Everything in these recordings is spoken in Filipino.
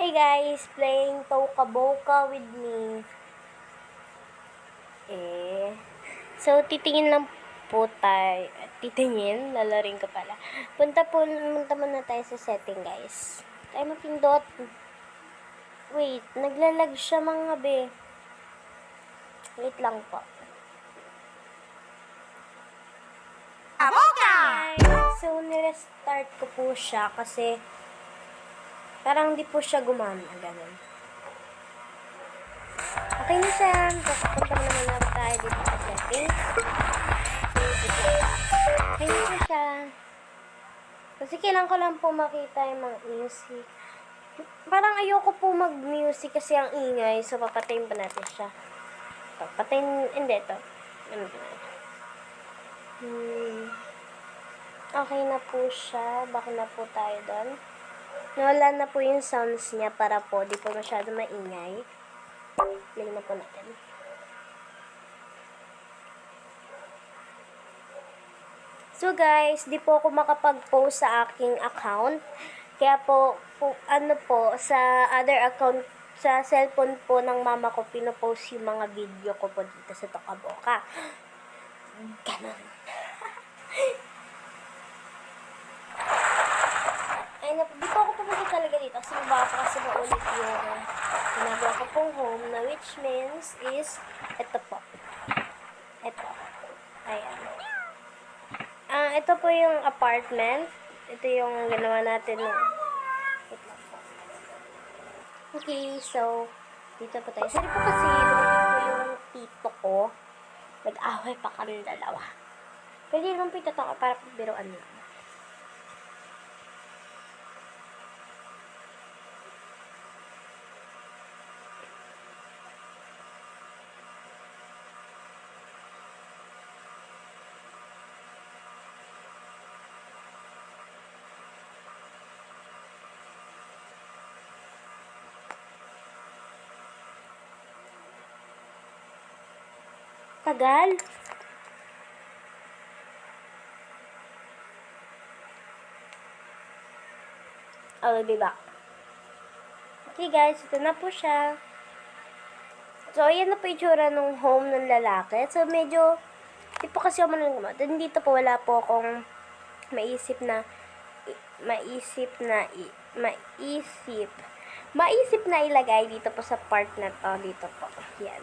Hey guys, playing Toca Boca with me. So titingin lang po tayo. Titingin, lalaring ko pala. Punta muna tayo sa setting guys. Tayo mapindot. Wait, naglalag siya mga be. Wait lang po. Aboka! So nirestart ko po siya kasi parang di po siya gumana. Ganun. Okay na siya. Punta muna tayo dito sa settings. Okay na po siya. Kasi kailangan ko lang po makita yung mga music. Parang ayoko po mag-music kasi ang ingay. So, papatayin pa natin siya. Ito, patayin, hindi ito. Ano ba? Okay na po siya. Baka na po tayo doon. Nawala na po yung sounds niya para po di po masyado maingay. Play na po natin. So guys, di po ako makapag-post sa aking account. Kaya po, sa other account, sa cellphone po ng mama ko, pinopost yung mga video ko po dito sa Toca Boca. Ganon. Ay, di po ako pumunta talaga dito kasi baka kasi maulit yung ginagawa ko pong home na which means is ito po. Ito. Ayan. Ito po yung apartment. Ito yung ginawa natin. Okay, so, dito po tayo. Sorry po kasi, dumating po yung tito ko. Nag-away pa kami dalawa. Pwede lang po ito para biruan lang. Tagal. I will be back. Okay guys, ito na po siya. So, ayan na po yung tsura ng home ng lalaki. So, medyo, di po kasi ako manang gumawa. Dito po wala po akong maisip na ilagay dito po sa part na to. Dito po. Yan.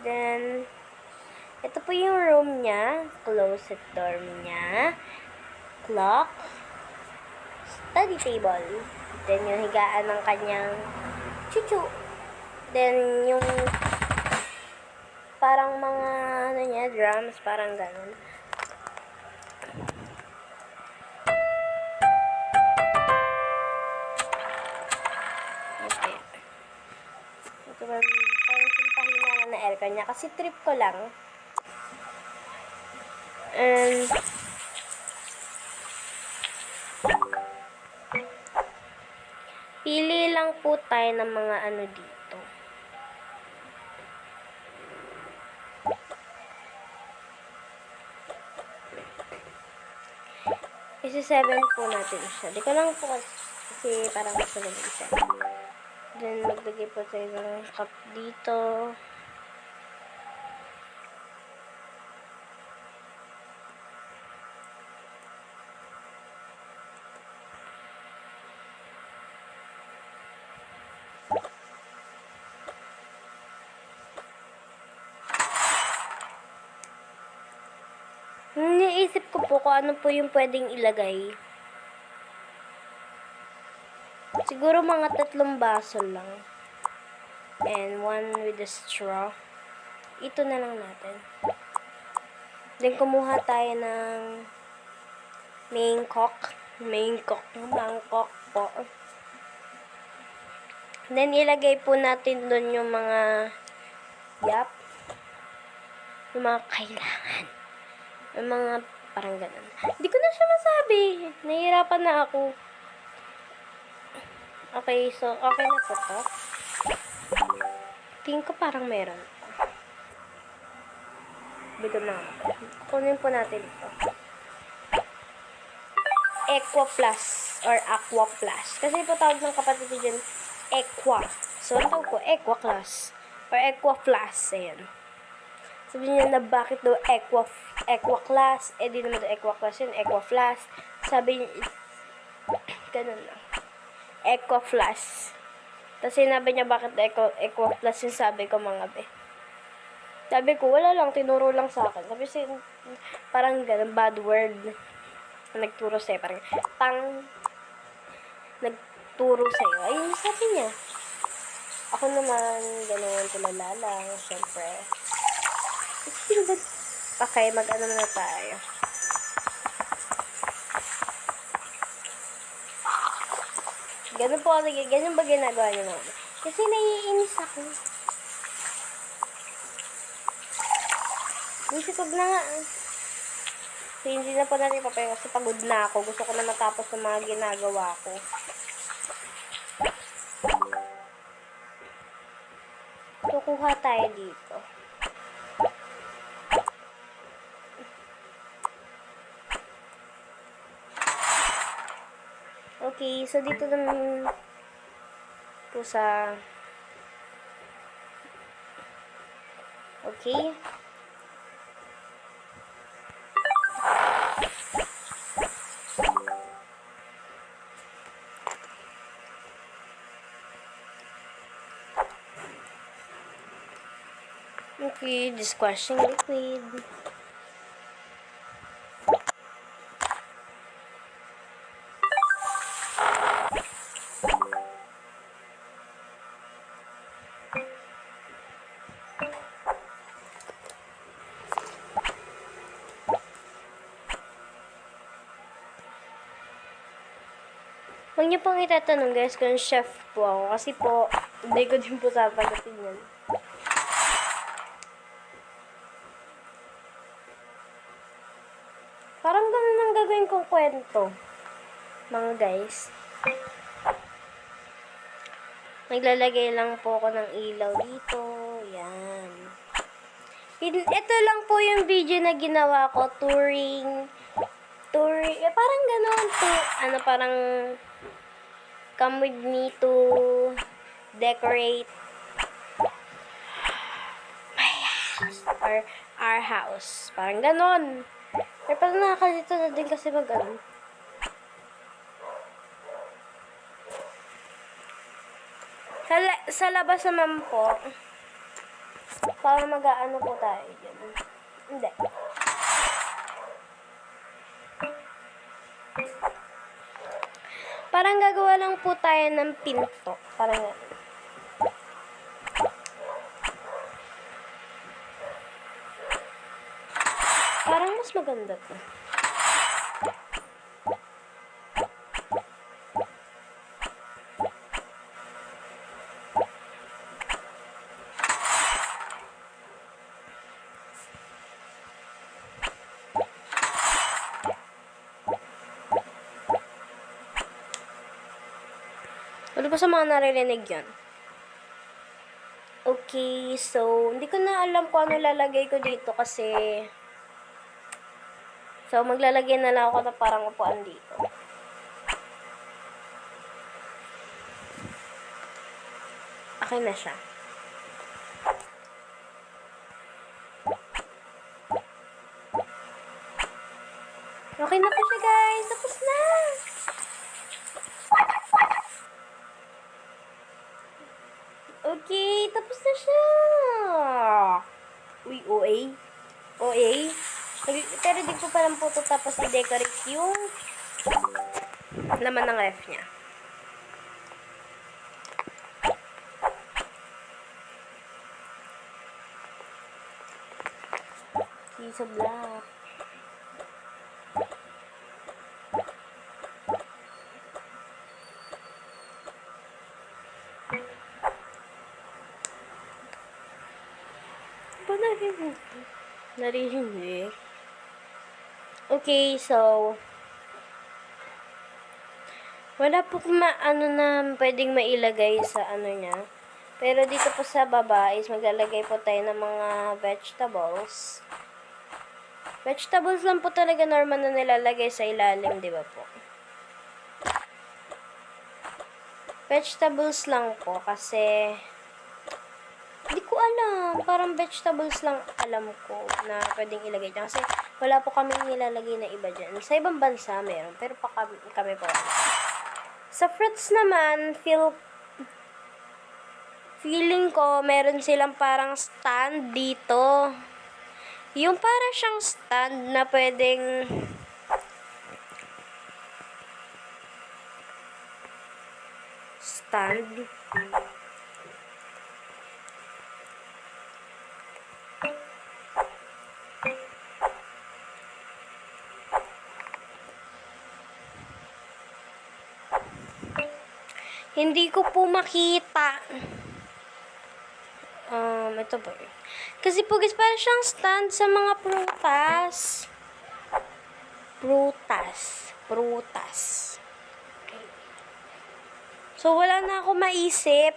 Then, ito po yung room niya. Closet door niya. Clock. Study table. Then, yung higaan ng kanyang chuchu. Then, yung parang mga, drums. Parang ganun. Okay. Ito ba, parang pahina na aircon niya. Kasi trip ko lang. And, pili lang po tayo ng mga dito. Isi-7 po natin siya. Di ko lang po kasi parang gusto lang isa. Then, maglagay po tayo ng cup dito. Niisip ko po kung ano po yung pwedeng ilagay. Siguro mga 3 baso lang. And 1 with a straw. Ito na lang natin. Then, kumuha tayo ng mangkok po. Then, ilagay po natin doon yung mga yung mga kailangan. Yung mga parang ganun. Hindi ko na siya masabi. Nahihirapan na ako. Okay, so, okay na po to. Tingin ko parang meron pa. Bigo na. Kunin po natin ito. Eco Plus. or Aqua Plus. Kasi po tawag ng kapatid ko dyan, Equa. So, ang tawag ko, Equa Class. Or Equa Plus. Ayan. Sabi niya na bakit daw Equa Class. Eh, di naman daw Equa Class yun, Equa Plus. Sabi niya, ganun lang. Equa Plus. Tapos sinabi niya bakit Equa Plus yung sabi ko mga be. Sabi ko, wala lang, tinuro lang sa akin. Sabi siya, parang ganun, bad word. Nagturo sa'yo, parang, nagturo sa'yo. Ayun, sabi niya. Ako naman, ganun, tulala lang, syempre. Okay, mag-ano na tayo. Ganun po, ganun ba ginagawa niyo naman? Kasi naiinis ako. Isipag na nga. So, hindi na po natin ipapahinga kasi pagod na ako. Gusto ko na matapos ng mga ginagawa ko. So, kuha tayo dito. Okay, so dito naman po sa... Okay. Okay, dishwashing liquid. Huwag niyo pong itatanong guys kung chef po ako. Kasi po, hindi ko din po sasagutin yan. Parang ganun ang gagawin kong kwento. Mga guys. Naglalagay lang po ako ng ilaw dito. Yan. Ito lang po yung video na ginawa ko. Touring. Parang ganun. Parang come with me to decorate my house. Or our house. Parang ganun. Pero parang nakakalito na din kasi mag-ano. Sa labas naman po, para mag-aano po tayo dyan. Hindi. Parang gagawa lang po tayo ng pinto. Parang yan. Parang mas maganda to. Ano ba sa mga naririnig yan? Okay, so, hindi ko na alam kung ano lalagay ko dito kasi... So, maglalagay na lang ako na parang upuan dito. Okay na siya. Okay na po siya, guys. Tapos na! Okay, tapos na siya. Uy, OA. OA. Pero di po palang po ito tapos i-decorate yung laman ng ref niya. Okay, so black. Narinig. Okay, so wala po na pwedeng mailagay sa ano niya. Pero dito po sa baba is maglalagay po tayo ng mga vegetables. Vegetables lang po talaga normal na nilalagay sa ilalim, di ba po? Vegetables lang po kasi hindi ko alam. Parang vegetables lang alam ko na pwedeng ilagay dyan. Kasi wala po kami nilalagay na iba dyan. Sa ibang bansa meron, pero pa kami po wala. Sa fruits naman, feeling ko meron silang parang stand dito. Yung para siyang stand na pwedeng stand. Hindi ko po makita. Ito po. Kasi po guys, parang siyang stand sa mga prutas. Prutas. Okay. So, wala na ako maisip.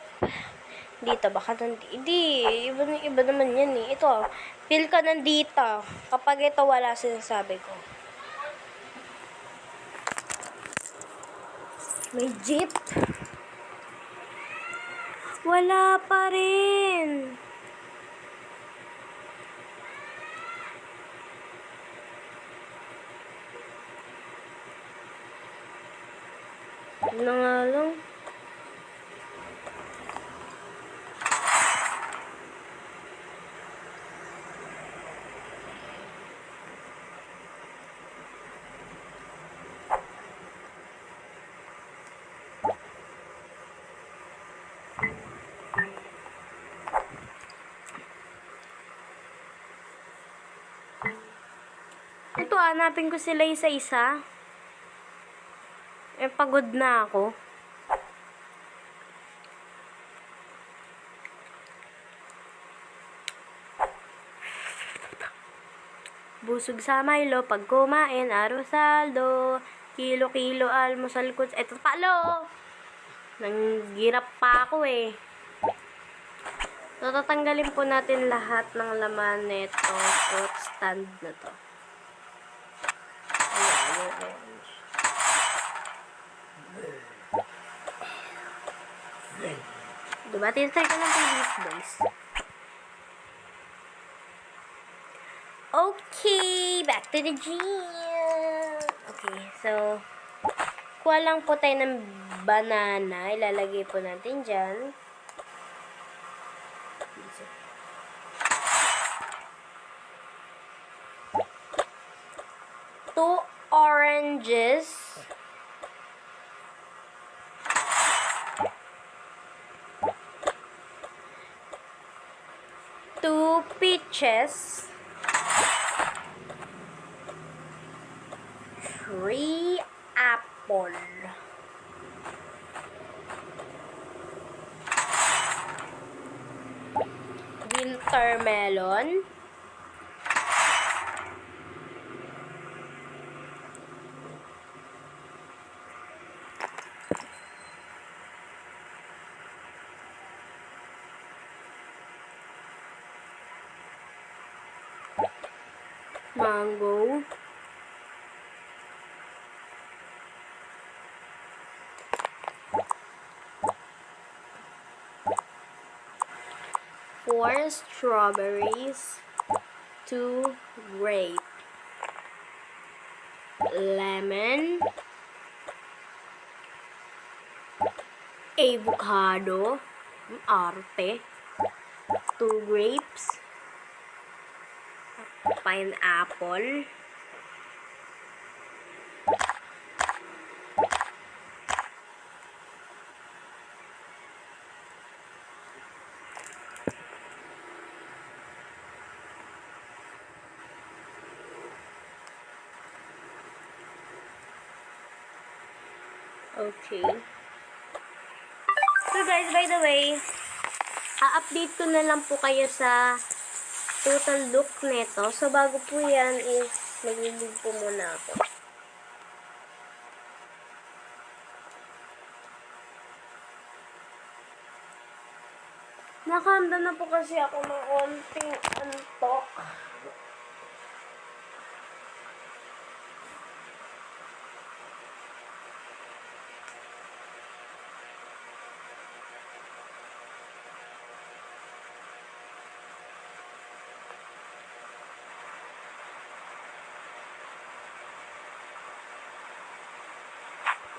Dito, baka hindi. Iba naman yan eh. Ito, feel ka nandito. Kapag ito wala, sinasabi ko. May jeep. Wala pa rin. Ano nga lang. Ito, hanapin ko sila isa-isa. Pagod na ako. Busog sa Milo, pag kumain, arosaldo, kilo-kilo, almusal ko. Eto palo! Nanggirap pa ako eh. So, tatanggalin po natin lahat ng laman nito fruit stand na to. Ayan. Diba? Tinatry ko ng favorite boys. Okay, back to the gym. Okay, so, kuha lang po tayo ng banana. Ilalagay po natin dyan. Two oranges. Two peaches. 3 apple. Winter melon. Mango. Four strawberries. 2 grape. Lemon. Avocado. Arte. 2 grapes. Pineapple. Okay. So guys, by the way, update ko na lang po kayo sa total look nito. So bago po yan is maglilid po muna ako. Nakahanda na po kasi ako ng konting antok.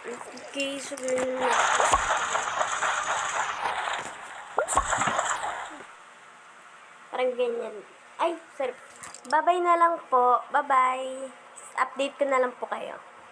Okay, so ganyan na. Parang ganyan. Ay, sorry. Bye-bye na lang po. Bye-bye. Update ko na lang po kayo.